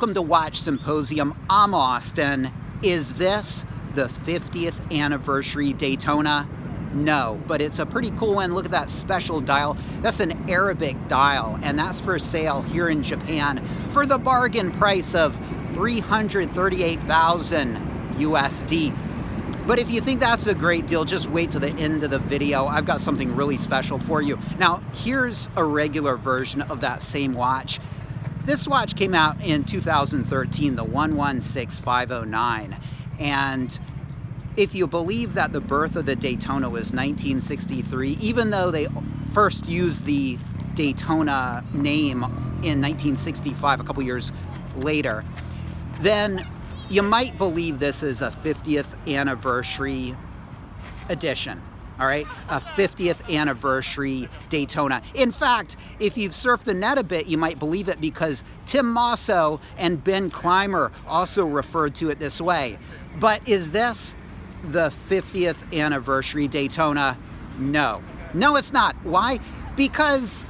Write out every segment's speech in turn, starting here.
Welcome to Watch Symposium. I'm Austin. Is this the 50th anniversary Daytona? No, but it's a pretty cool one. Look at that special dial. That's an Arabic dial, and that's for sale here in Japan for the bargain price of $338,000 USD. But if you think that's a great deal, just wait till the end of the video. I've got something really special for you. Now, here's a regular version of that same watch. This watch came out in 2013, the 116509. And if you believe that the birth of the Daytona was 1963, even though they first used the Daytona name in 1965, a couple years later, then you might believe this is a 50th anniversary edition, all right? A 50th anniversary Daytona. In fact, if you've surfed the net a bit, you might believe it because Tim Mosso and Ben Clymer also referred to it this way. But is this the 50th anniversary Daytona? No. No, it's not. Why? Because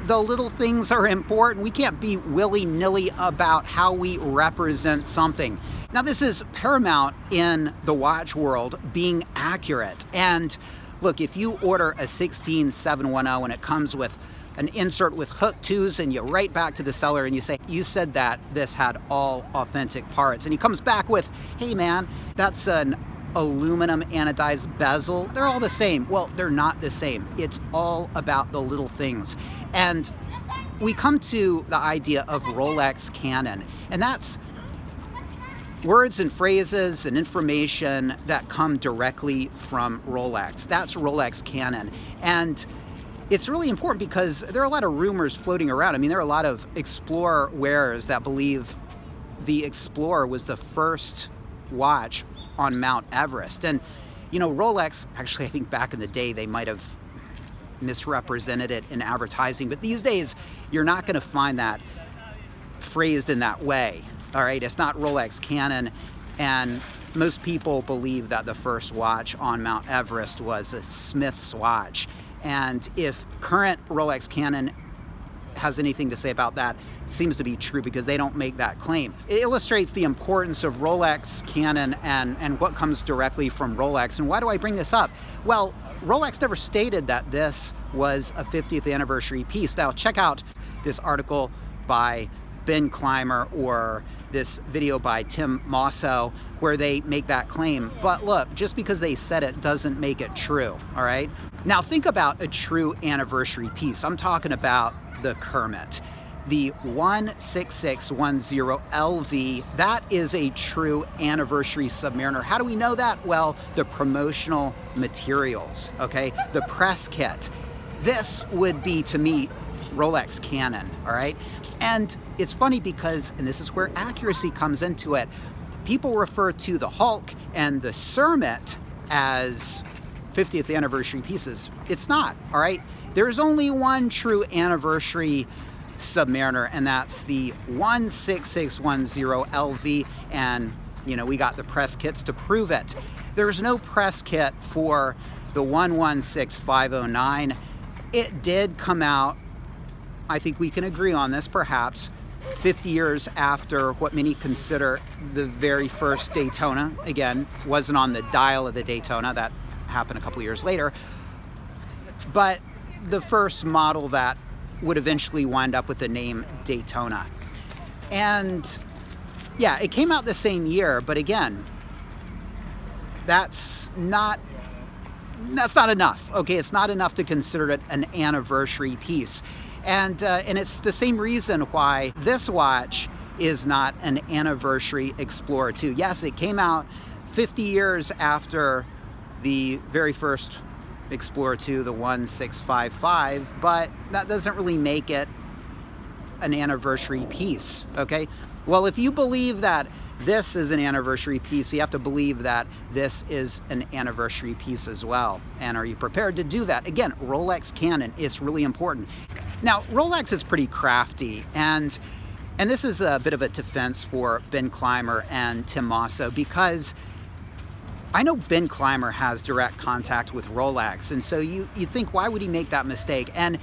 the little things are important. We can't be willy-nilly about how we represent something. Now, this is paramount in the watch world, being accurate. And look, if you order a 16710 and it comes with an insert with hook twos and you write back to the seller and you say, you said that this had all authentic parts. And he comes back with, hey man, that's an aluminum anodized bezel. They're all the same. Well, they're not the same. It's all about the little things. And we come to the idea of Rolex canon, and that's words and phrases and information that come directly from Rolex. That's Rolex canon. And it's really important because there are a lot of rumors floating around. I mean, there are a lot of Explorer wearers that believe the Explorer was the first watch on Mount Everest. And, you know, Rolex, actually, I think back in the day, they might have misrepresented it in advertising. But these days, you're not going to find that phrased in that way. All right, it's not Rolex canon. And most people believe that the first watch on Mount Everest was a Smith's watch. And if current Rolex canon has anything to say about that, it seems to be true because they don't make that claim. It illustrates the importance of Rolex canon and what comes directly from Rolex. And why do I bring this up? Well, Rolex never stated that this was a 50th anniversary piece. Now, check out this article by Ben Clymer or this video by Tim Mosso where they make that claim. But look, just because they said it doesn't make it true, all right? Now, think about a true anniversary piece. I'm talking about the Kermit. The 16610 LV, that is a true anniversary Submariner. How do we know that? Well, the promotional materials, okay? The press kit. This would be, to me, Rolex canon, all right? And it's funny because, and this is where accuracy comes into it, people refer to the Hulk and the Cermet as 50th anniversary pieces. It's not, all right? There's only one true anniversary Submariner, and that's the 16610 LV, and you know, we got the press kits to prove it. There's no press kit for the 116509. It did come out, I think we can agree on this, perhaps 50 years after what many consider the very first Daytona. Again, wasn't on the dial of the Daytona, that happened a couple years later, but the first model that would eventually wind up with the name Daytona. And yeah, it came out the same year, but again, that's not enough. Okay, it's not enough to consider it an anniversary piece. And it's the same reason why this watch is not an anniversary Explorer 2. Yes, it came out 50 years after the very first Explorer 2, the 1655, but that doesn't really make it an anniversary piece, okay? Well, if you believe that this is an anniversary piece, you have to believe that this is an anniversary piece as well. And are you prepared to do that? Again, Rolex canon is really important. Now, Rolex is pretty crafty, and this is a bit of a defense for Ben Clymer and Tim Mosso, because I know Ben Clymer has direct contact with Rolex, and so you think, why would he make that mistake? And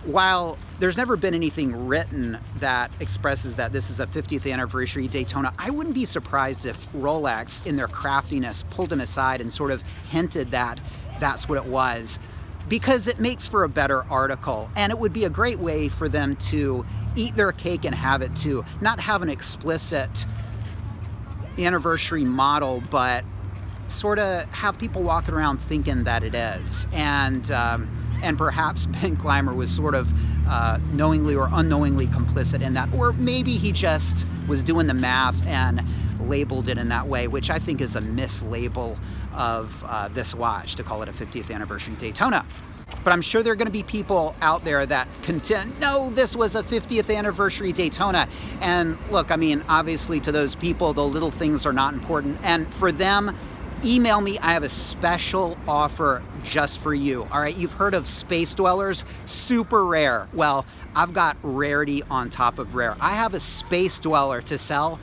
while there's never been anything written that expresses that this is a 50th anniversary Daytona, I wouldn't be surprised if Rolex, in their craftiness, pulled him aside and sort of hinted that that's what it was, because it makes for a better article, and it would be a great way for them to eat their cake and have it too. Not have an explicit anniversary model, but sort of have people walking around thinking that it is. And perhaps Ben Clymer was sort of knowingly or unknowingly complicit in that, or maybe he just was doing the math and labeled it in that way, which I think is a mislabel of this watch to call it a 50th anniversary Daytona. But I'm sure there are going to be people out there that contend, no, this was a 50th anniversary Daytona. And look, I mean, obviously to those people, the little things are not important. And for them, email me. I have a special offer just for you. All right, you've heard of space dwellers, super rare. Well, I've got rarity on top of rare. I have a space dweller to sell,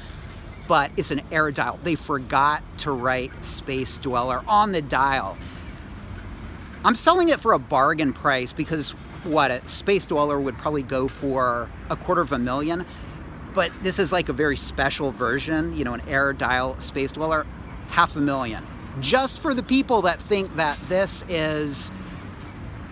but it's an air dial. They forgot to write space dweller on the dial. I'm selling it for a bargain price because what, a space dweller would probably go for $250,000, but this is like a very special version, you know, an air dial space dweller, $500,000. Just for the people that think that this is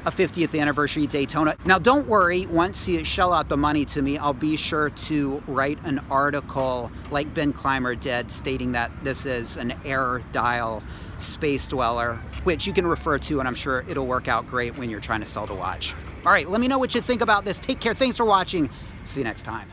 a 50th anniversary Daytona. Now don't worry, once you shell out the money to me, I'll be sure to write an article like Ben Clymer did stating that this is an air dial space dweller, which you can refer to, and I'm sure it'll work out great when you're trying to sell the watch. All right, let me know what you think about this. Take care. Thanks for watching. See you next time.